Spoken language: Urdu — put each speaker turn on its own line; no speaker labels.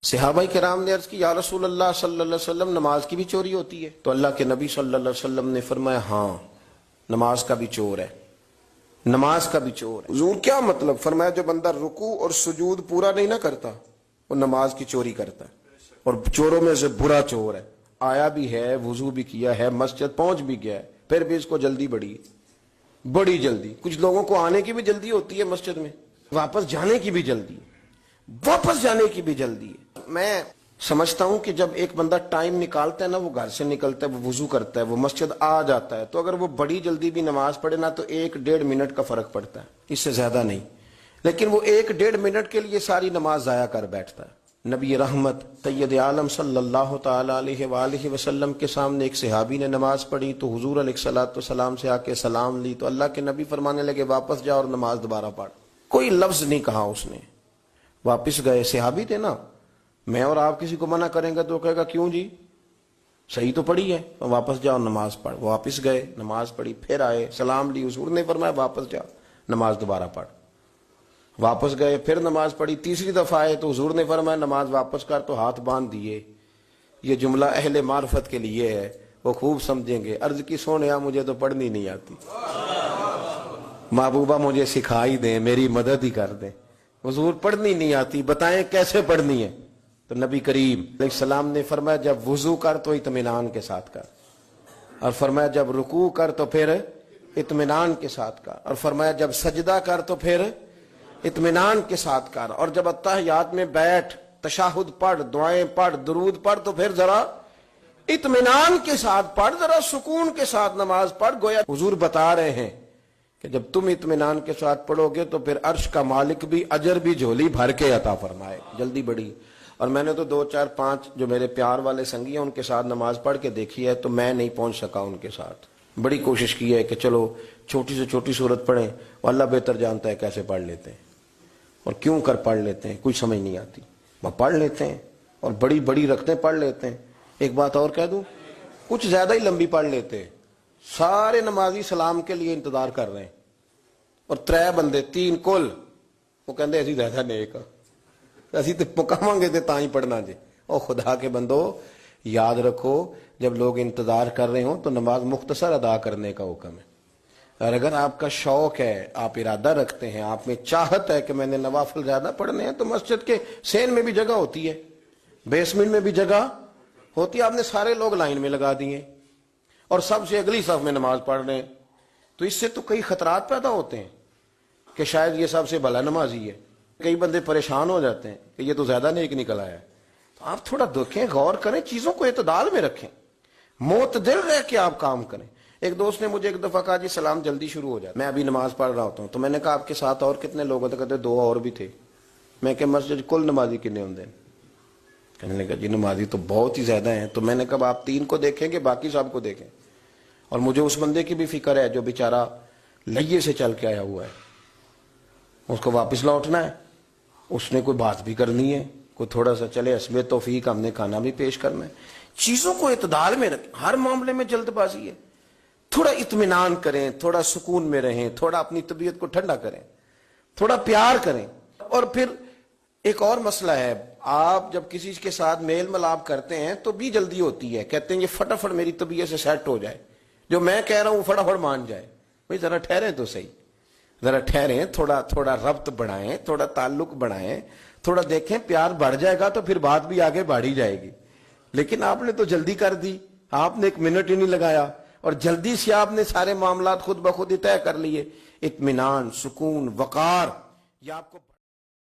صحابہ کرام نے عرض کی یا رسول اللہ صلی اللہ علیہ وسلم نماز کی بھی چوری ہوتی ہے؟ تو اللہ کے نبی صلی اللہ علیہ وسلم نے فرمایا ہاں نماز کا بھی چور ہے، نماز کا بھی چور ہے۔ حضور کیا مطلب؟ فرمایا جو بندہ رکوع اور سجود پورا نہیں نہ کرتا وہ نماز کی چوری کرتا ہے، اور چوروں میں سے برا چور ہے۔ آیا بھی ہے، وضو بھی کیا ہے، مسجد پہنچ بھی گیا ہے، پھر بھی اس کو جلدی بڑی جلدی۔ کچھ لوگوں کو آنے کی بھی جلدی ہوتی ہے مسجد میں، واپس جانے کی بھی جلدی ہے، واپس جانے کی بھی جلدی ہے۔ میں سمجھتا ہوں کہ جب ایک بندہ ٹائم نکالتا ہے نا، وہ گھر سے نکلتا ہے، وہ وضو کرتا ہے، وہ مسجد آ جاتا ہے، تو اگر وہ بڑی جلدی بھی نماز پڑھے نا تو 1-1.5 منٹ کا فرق پڑتا ہے، اس سے زیادہ نہیں۔ لیکن وہ 1-1.5 منٹ کے لیے ساری نماز ضائع کر بیٹھتا ہے۔ نبی رحمت سید عالم صلی اللہ تعالی علیہ وآلہ وسلم کے سامنے ایک صحابی نے نماز پڑھی تو حضور علیہ الصلوۃ والسلام سے آ کے سلام لی، تو اللہ کے نبی فرمانے لگے واپس جاؤ اور نماز دوبارہ پڑھ۔ کوئی لفظ نہیں کہا اس نے، واپس گئے۔ صحابی تھے نا، میں اور آپ کسی کو منع کریں گے تو کہے گا کیوں جی، صحیح تو پڑھی ہے، واپس جاؤ نماز پڑھ۔ واپس گئے، نماز پڑھی، پھر آئے، سلام لی، حضور نے فرمایا واپس جاؤ نماز دوبارہ پڑھ۔ واپس گئے، پھر نماز پڑھی، تیسری دفعہ آئے تو حضور نے فرمایا نماز واپس کر، تو ہاتھ باندھ دیے۔ یہ جملہ اہل معرفت کے لیے ہے، وہ خوب سمجھیں گے۔ عرض کی سونیا مجھے تو پڑھنی نہیں آتی، محبوبہ مجھے سکھائی دیں، میری مدد ہی کر دیں۔ حضور پڑھنی نہیں آتی، بتائیں کیسے پڑھنی ہے؟ تو نبی کریم علیہ السلام نے فرمایا جب وضو کر تو اطمینان کے ساتھ کر، اور فرمایا جب رکوع کر تو پھر اطمینان کے ساتھ کر، اور فرمایا جب سجدہ کر تو پھر اطمینان کے ساتھ کر، اور جب اتحیات میں بیٹھ تشہد پڑھ، دعائیں پڑھ، درود پڑھ تو پھر ذرا اطمینان کے ساتھ پڑھ، ذرا سکون کے ساتھ نماز پڑھ۔ گویا حضور بتا رہے ہیں کہ جب تم اطمینان کے ساتھ پڑھو گے تو پھر عرش کا مالک بھی اجر بھی جھولی بھر کے عطا فرمائے۔ جلدی بڑی۔ اور میں نے تو 2-4-5 جو میرے پیار والے سنگی ہیں ان کے ساتھ نماز پڑھ کے دیکھی ہے، تو میں نہیں پہنچ سکا ان کے ساتھ۔ بڑی کوشش کی ہے کہ چلو چھوٹی سے چھوٹی صورت پڑھیں، وہ اللہ بہتر جانتا ہے کیسے پڑھ لیتے ہیں اور کیوں کر پڑھ لیتے ہیں، کوئی سمجھ نہیں آتی، وہ پڑھ لیتے ہیں اور بڑی بڑی رکھتے پڑھ لیتے ہیں۔ ایک بات اور کہہ دوں، کچھ زیادہ ہی لمبی پڑھ لیتے ہیں، سارے نمازی سلام کے لیے انتظار کر رہے ہیں، اور 3 بندے 3 کل وہ کہندے اسی زیادہ نیک اسی تو پکاواں گے تے تاں ہی پڑھنا جے۔ او خدا کے بندو یاد رکھو، جب لوگ انتظار کر رہے ہوں تو نماز مختصر ادا کرنے کا حکم ہے، اور اگر آپ کا شوق ہے، آپ ارادہ رکھتے ہیں، آپ میں چاہت ہے کہ میں نے نوافل زیادہ پڑھنے ہیں، تو مسجد کے سین میں بھی جگہ ہوتی ہے، بیسمنٹ میں بھی جگہ ہوتی ہے، آپ نے سارے لوگ لائن میں لگا دیے اور سب سے اگلی صف میں نماز پڑھ رہے ہیں، تو اس سے تو کئی خطرات پیدا ہوتے ہیں کہ شاید یہ سب سے بھلا نمازی ہے۔ کئی بندے پریشان ہو جاتے ہیں کہ یہ تو زیادہ نیک نکل آیا ہے۔ تو آپ تھوڑا دیکھیں، غور کریں، چیزوں کو اعتدال میں رکھیں، معتدل رہ کے آپ کام کریں۔ ایک دوست نے مجھے ایک دفعہ کہا جی سلام جلدی شروع ہو جائے، میں ابھی نماز پڑھ رہا ہوتا ہوں، تو میں نے کہا آپ کے ساتھ اور کتنے لوگ ہوتے؟ کہتے 2 اور بھی تھے۔ میں کہ مسجد کل نمازی کتنے ہوندے؟ کہنے لگا جی نمازی تو بہت ہی زیادہ ہیں۔ تو میں نے کہا آپ 3 کو دیکھیں گے، باقی سب کو دیکھیں، اور مجھے اس بندے کی بھی فکر ہے جو بیچارہ لئیے سے چل کے آیا ہوا ہے، اس کو واپس لوٹنا ہے، اس نے کوئی بات بھی کرنی ہے، کوئی تھوڑا سا چلے حسب توفیق ہم نے کھانا بھی پیش کرنا ہے۔ چیزوں کو اعتدال میں رکھیں، ہر معاملے میں جلد بازی ہے، تھوڑا اطمینان کریں، تھوڑا سکون میں رہیں، تھوڑا اپنی طبیعت کو ٹھنڈا کریں، تھوڑا پیار کریں۔ اور پھر ایک اور مسئلہ ہے، آپ جب کسی کے ساتھ میل ملاپ کرتے ہیں تو بھی جلدی ہوتی ہے، کہتے ہیں یہ فٹافٹ میری طبیعت سے سیٹ ہو جائے، جو میں کہہ رہا ہوں فٹافٹ مان جائے۔ بھئی ذرا ٹھہریں تو صحیح، ذرا ٹھہریں، تھوڑا ربط بڑھائیں، تھوڑا تعلق بڑھائیں، تھوڑا دیکھیں، پیار بڑھ جائے گا تو پھر بات بھی آگے بڑھی جائے گی۔ لیکن آپ نے تو جلدی کر دی، آپ نے 1 منٹ ہی نہیں لگایا، اور جلدی سے آپ نے سارے معاملات خود بخود ہی طے کر لیے۔ اطمینان، سکون، وقار، یہ آپ کو